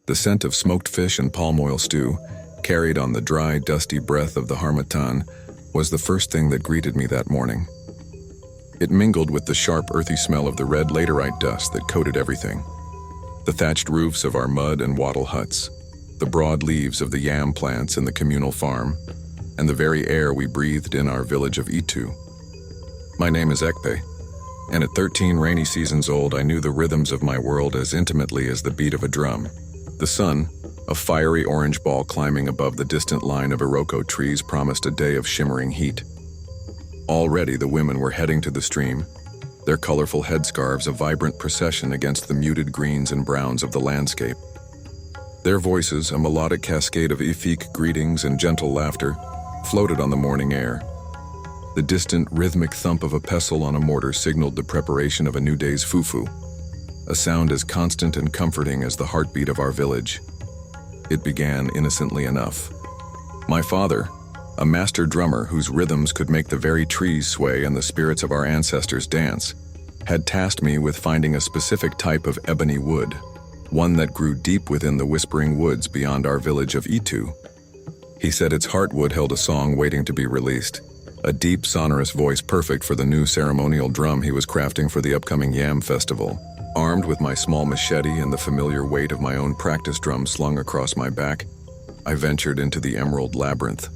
The scent of smoked fish and palm oil stew, carried on the dry, dusty breath of the harmattan, was the first thing that greeted me that morning. It mingled with the sharp, earthy smell of the red laterite dust that coated everything. The thatched roofs of our mud and wattle huts, the broad leaves of the yam plants in the communal farm, and the very air we breathed in our village of Itu. My name is Ekpe, and at 13 rainy seasons old, I knew the rhythms of my world as intimately as the beat of a drum. The sun, a fiery orange ball climbing above the distant line of Iroko trees, promised a day of shimmering heat. Already the women were heading to the stream, their colorful headscarves a vibrant procession against the muted greens and browns of the landscape. Their voices, a melodic cascade of Ifik greetings and gentle laughter, floated on the morning air. The distant, rhythmic thump of a pestle on a mortar signaled the preparation of a new day's fufu, a sound as constant and comforting as the heartbeat of our village. It began innocently enough. My father, a master drummer whose rhythms could make the very trees sway and the spirits of our ancestors dance, had tasked me with finding a specific type of ebony wood, one that grew deep within the whispering woods beyond our village of Itu. He said its heartwood held a song waiting to be released, a deep, sonorous voice perfect for the new ceremonial drum he was crafting for the upcoming Yam Festival. Armed with my small machete and the familiar weight of my own practice drum slung across my back, I ventured into the emerald labyrinth.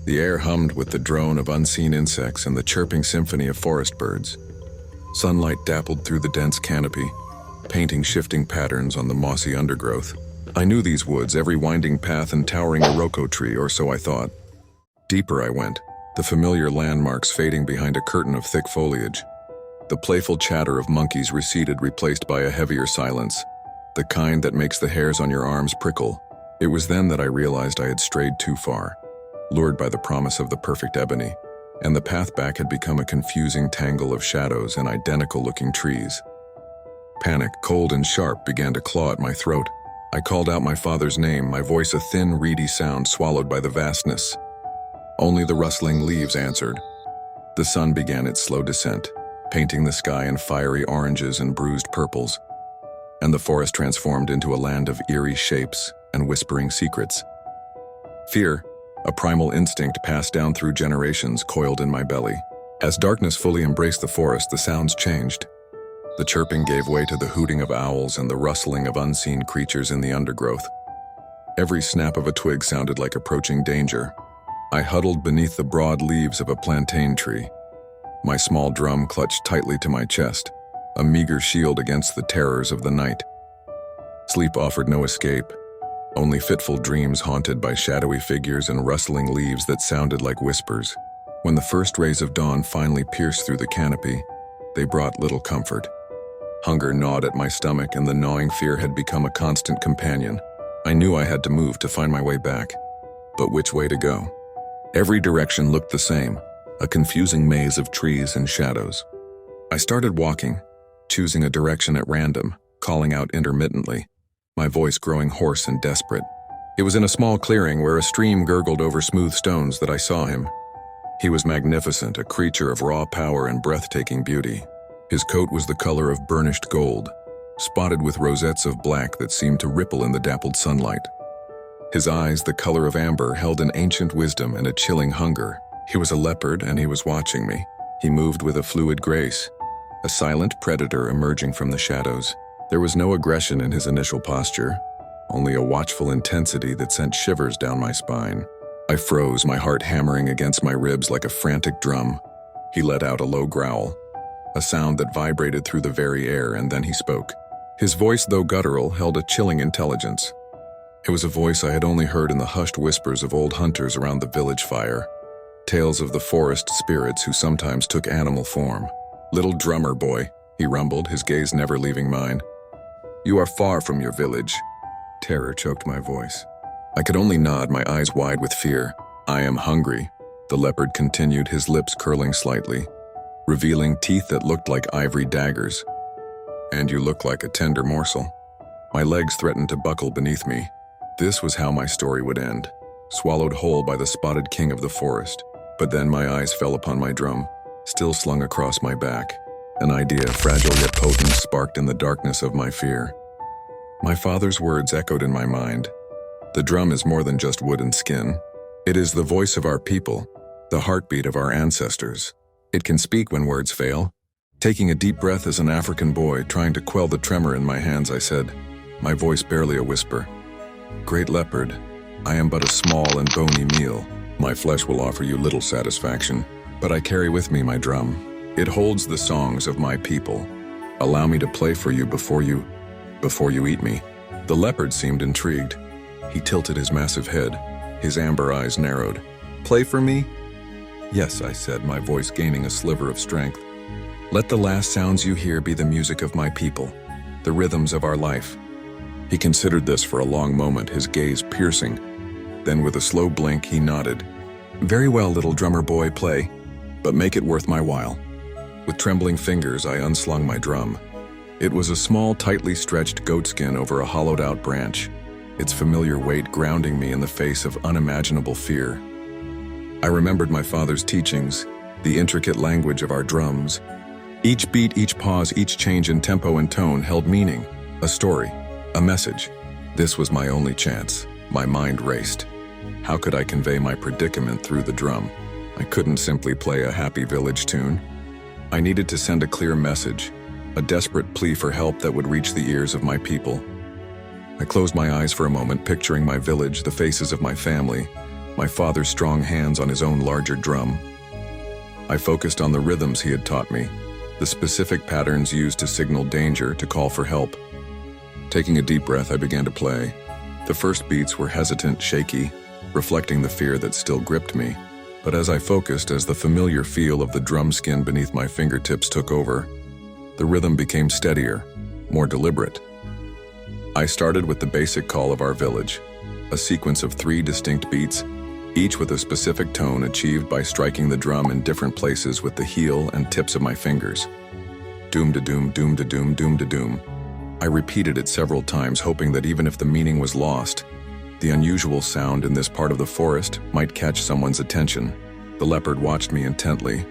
The air hummed with the drone of unseen insects and the chirping symphony of forest birds. Sunlight dappled through the dense canopy, painting shifting patterns on the mossy undergrowth. I knew these woods, every winding path and towering Iroko tree, or so I thought. Deeper I went, the familiar landmarks fading behind a curtain of thick foliage. The playful chatter of monkeys receded, replaced by a heavier silence, the kind that makes the hairs on your arms prickle. It was then that I realized I had strayed too far, lured by the promise of the perfect ebony, and the path back had become a confusing tangle of shadows and identical-looking trees. Panic, cold and sharp, began to claw at my throat. I called out my father's name, my voice a thin, reedy sound swallowed by the vastness. Only the rustling leaves answered. The sun began its slow descent, painting the sky in fiery oranges and bruised purples, and the forest transformed into a land of eerie shapes and whispering secrets. Fear, a primal instinct passed down through generations, coiled in my belly. As darkness fully embraced the forest, the sounds changed. The chirping gave way to the hooting of owls and the rustling of unseen creatures in the undergrowth. Every snap of a twig sounded like approaching danger. I huddled beneath the broad leaves of a plantain tree, my small drum clutched tightly to my chest, a meager shield against the terrors of the night. Sleep offered no escape, only fitful dreams haunted by shadowy figures and rustling leaves that sounded like whispers. When the first rays of dawn finally pierced through the canopy, they brought little comfort. Hunger gnawed at my stomach, and the gnawing fear had become a constant companion. I knew I had to move to find my way back, but which way to go? Every direction looked the same, a confusing maze of trees and shadows. I started walking, choosing a direction at random, calling out intermittently, my voice growing hoarse and desperate. It was in a small clearing where a stream gurgled over smooth stones that I saw him. He was magnificent, a creature of raw power and breathtaking beauty. His coat was the color of burnished gold, spotted with rosettes of black that seemed to ripple in the dappled sunlight. His eyes, the color of amber, held an ancient wisdom and a chilling hunger. He was a leopard, and he was watching me. He moved with a fluid grace, a silent predator emerging from the shadows. There was no aggression in his initial posture, only a watchful intensity that sent shivers down my spine. I froze, my heart hammering against my ribs like a frantic drum. He let out a low growl, a sound that vibrated through the very air, and then he spoke. His voice, though guttural, held a chilling intelligence. It was a voice I had only heard in the hushed whispers of old hunters around the village fire, tales of the forest spirits who sometimes took animal form. "Little drummer boy," he rumbled, his gaze never leaving mine. "You are far from your village." Terror choked my voice. I could only nod, my eyes wide with fear. "I am hungry," the leopard continued, his lips curling slightly, revealing teeth that looked like ivory daggers. "And you look like a tender morsel." My legs threatened to buckle beneath me. This was how my story would end, swallowed whole by the spotted king of the forest. But then my eyes fell upon my drum, still slung across my back. An idea, fragile yet potent, sparked in the darkness of my fear. My father's words echoed in my mind. The drum is more than just wood and skin. It is the voice of our people, the heartbeat of our ancestors. It can speak when words fail. Taking a deep breath as an African boy, trying to quell the tremor in my hands, I said, my voice barely a whisper, "Great leopard, I am but a small and bony meal. My flesh will offer you little satisfaction, but I carry with me my drum. It holds the songs of my people. Allow me to play for you before you eat me." The leopard seemed intrigued. He tilted his massive head. His amber eyes narrowed. "Play for me?" "Yes," I said, my voice gaining a sliver of strength. "Let the last sounds you hear be the music of my people, the rhythms of our life." He considered this for a long moment, his gaze piercing. Then with a slow blink, he nodded. "Very well, little drummer boy, play, but make it worth my while." With trembling fingers, I unslung my drum. It was a small, tightly stretched goatskin over a hollowed-out branch, its familiar weight grounding me in the face of unimaginable fear. I remembered my father's teachings, the intricate language of our drums. Each beat, each pause, each change in tempo and tone held meaning, a story, a message. This was my only chance. My mind raced. How could I convey my predicament through the drum? I couldn't simply play a happy village tune. I needed to send a clear message, a desperate plea for help that would reach the ears of my people. I closed my eyes for a moment, picturing my village, the faces of my family, my father's strong hands on his own larger drum. I focused on the rhythms he had taught me, the specific patterns used to signal danger, to call for help. Taking a deep breath, I began to play. The first beats were hesitant, shaky, reflecting the fear that still gripped me. But as I focused, as the familiar feel of the drum skin beneath my fingertips took over, the rhythm became steadier, more deliberate. I started with the basic call of our village, a sequence of 3 distinct beats, each with a specific tone achieved by striking the drum in different places with the heel and tips of my fingers. Doom-da-doom, doom-da-doom, doom-da-doom. I repeated it several times, hoping that even if the meaning was lost, the unusual sound in this part of the forest might catch someone's attention. The leopard watched me intently,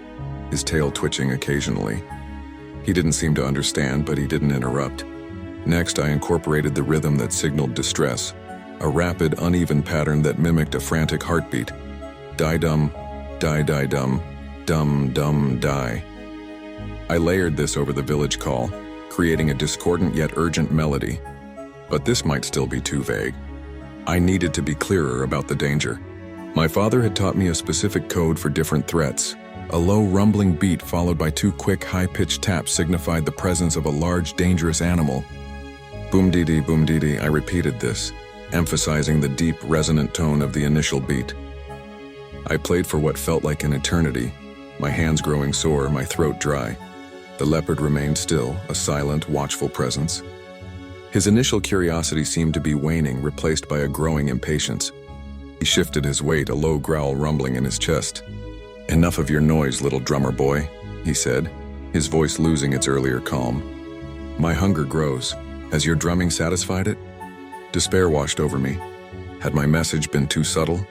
his tail twitching occasionally. He didn't seem to understand, but he didn't interrupt. Next, I incorporated the rhythm that signaled distress, a rapid, uneven pattern that mimicked a frantic heartbeat. Die-dum, die-die-dum, dum-dum-die. I layered this over the village call, creating a discordant yet urgent melody. But this might still be too vague. I needed to be clearer about the danger. My father had taught me a specific code for different threats. A low rumbling beat followed by 2 quick high-pitched taps signified the presence of a large, dangerous animal. Boom-dee-dee, I repeated this, emphasizing the deep, resonant tone of the initial beat. I played for what felt like an eternity, my hands growing sore, my throat dry. The leopard remained still, a silent, watchful presence. His initial curiosity seemed to be waning, replaced by a growing impatience. He shifted his weight, a low growl rumbling in his chest. "Enough of your noise, little drummer boy," he said, his voice losing its earlier calm. "My hunger grows. Has your drumming satisfied it?" Despair washed over me. Had my message been too subtle?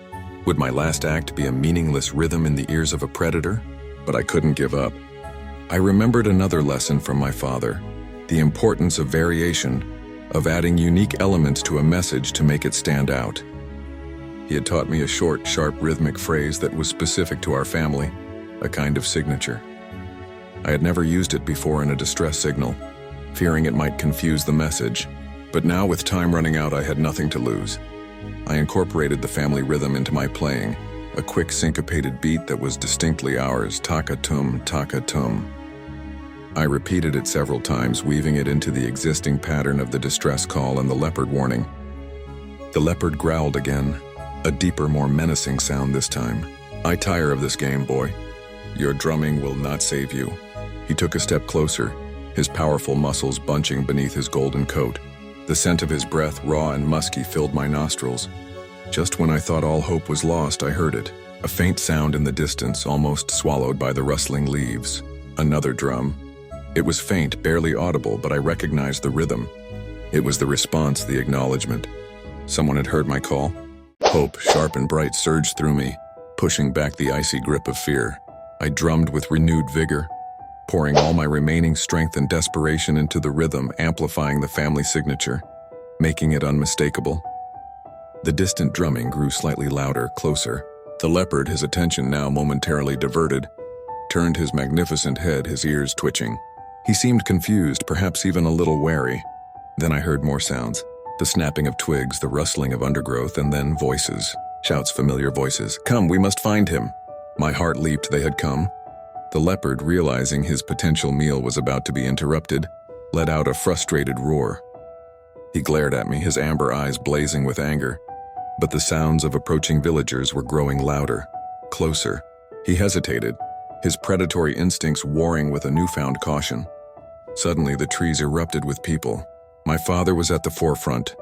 Would my last act be a meaningless rhythm in the ears of a predator? But I couldn't give up. I remembered another lesson from my father, the importance of variation, of adding unique elements to a message to make it stand out. He had taught me a short, sharp, rhythmic phrase that was specific to our family, a kind of signature. I had never used it before in a distress signal, fearing it might confuse the message. But now, with time running out, I had nothing to lose. I incorporated the family rhythm into my playing, a quick syncopated beat that was distinctly ours, taka-tum, taka-tum. I repeated it several times, weaving it into the existing pattern of the distress call and the leopard warning. The leopard growled again, a deeper, more menacing sound this time. "I tire of this game, boy. Your drumming will not save you." He took a step closer, his powerful muscles bunching beneath his golden coat. The scent of his breath, raw and musky, filled my nostrils. Just when I thought all hope was lost, I heard it, a faint sound in the distance, almost swallowed by the rustling leaves. Another drum. It was faint, barely audible, but I recognized the rhythm. It was the response, the acknowledgement. Someone had heard my call. Hope, sharp and bright, surged through me, pushing back the icy grip of fear. I drummed with renewed vigor, pouring all my remaining strength and desperation into the rhythm, amplifying the family signature. making it unmistakable. The distant drumming grew slightly louder, closer. The leopard, his attention now momentarily diverted, turned his magnificent head, his ears twitching. He seemed confused, perhaps even a little wary. Then I heard more sounds. The snapping of twigs, the rustling of undergrowth, and then voices. Shouts, familiar voices. "Come, we must find him." My heart leaped. They had come. The leopard, realizing his potential meal was about to be interrupted, let out a frustrated roar. He glared at me, his amber eyes blazing with anger. But the sounds of approaching villagers were growing louder, closer. He hesitated, his predatory instincts warring with a newfound caution. Suddenly, the trees erupted with people. My father was at the forefront,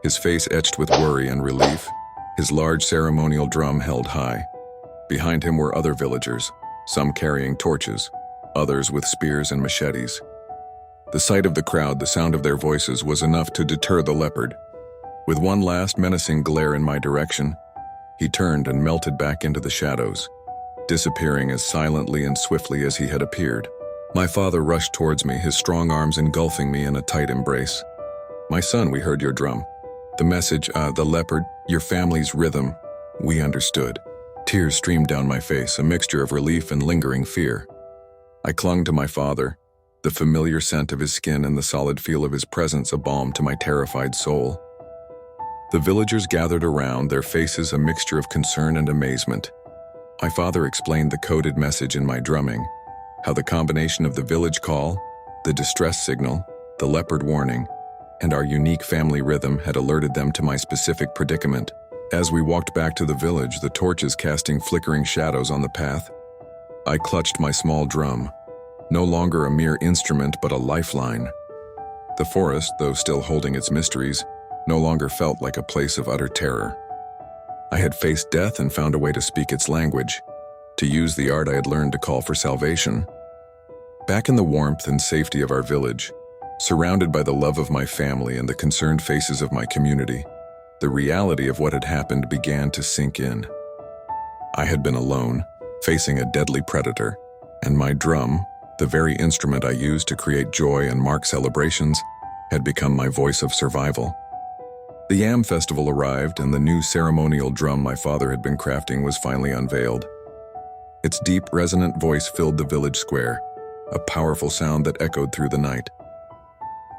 his face etched with worry and relief, his large ceremonial drum held high. Behind him were other villagers, some carrying torches, others with spears and machetes. The sight of the crowd, the sound of their voices, was enough to deter the leopard. With one last menacing glare in my direction, he turned and melted back into the shadows, disappearing as silently and swiftly as he had appeared. My father rushed towards me, his strong arms engulfing me in a tight embrace. "My son, we heard your drum. The message, the leopard, your family's rhythm." We understood. Tears streamed down my face, a mixture of relief and lingering fear. I clung to my father, the familiar scent of his skin and the solid feel of his presence a balm to my terrified soul. The villagers gathered around, their faces a mixture of concern and amazement. My father explained the coded message in my drumming, how the combination of the village call, the distress signal, the leopard warning, and our unique family rhythm had alerted them to my specific predicament. As we walked back to the village, the torches casting flickering shadows on the path, I clutched my small drum, no longer a mere instrument but a lifeline. The forest, though still holding its mysteries, no longer felt like a place of utter terror. I had faced death and found a way to speak its language, to use the art I had learned to call for salvation. Back in the warmth and safety of our village, surrounded by the love of my family and the concerned faces of my community, the reality of what had happened began to sink in. I had been alone, facing a deadly predator, and my drum, the very instrument I used to create joy and mark celebrations, had become my voice of survival. The Yam Festival arrived, and the new ceremonial drum my father had been crafting was finally unveiled. Its deep, resonant voice filled the village square, a powerful sound that echoed through the night.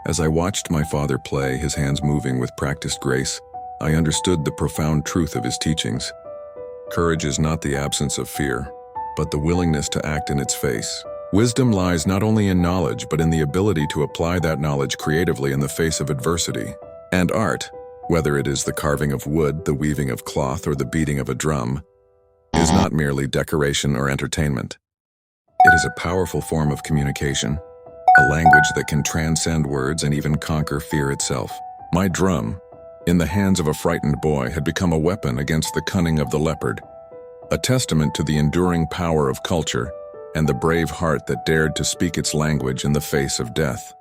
As I watched my father play, his hands moving with practiced grace, I understood the profound truth of his teachings. Courage is not the absence of fear, but the willingness to act in its face. Wisdom lies not only in knowledge, but in the ability to apply that knowledge creatively in the face of adversity. And art, whether it is the carving of wood, the weaving of cloth, or the beating of a drum, is not merely decoration or entertainment. It is a powerful form of communication, a language that can transcend words and even conquer fear itself. My drum, in the hands of a frightened boy, had become a weapon against the cunning of the leopard, a testament to the enduring power of culture and the brave heart that dared to speak its language in the face of death.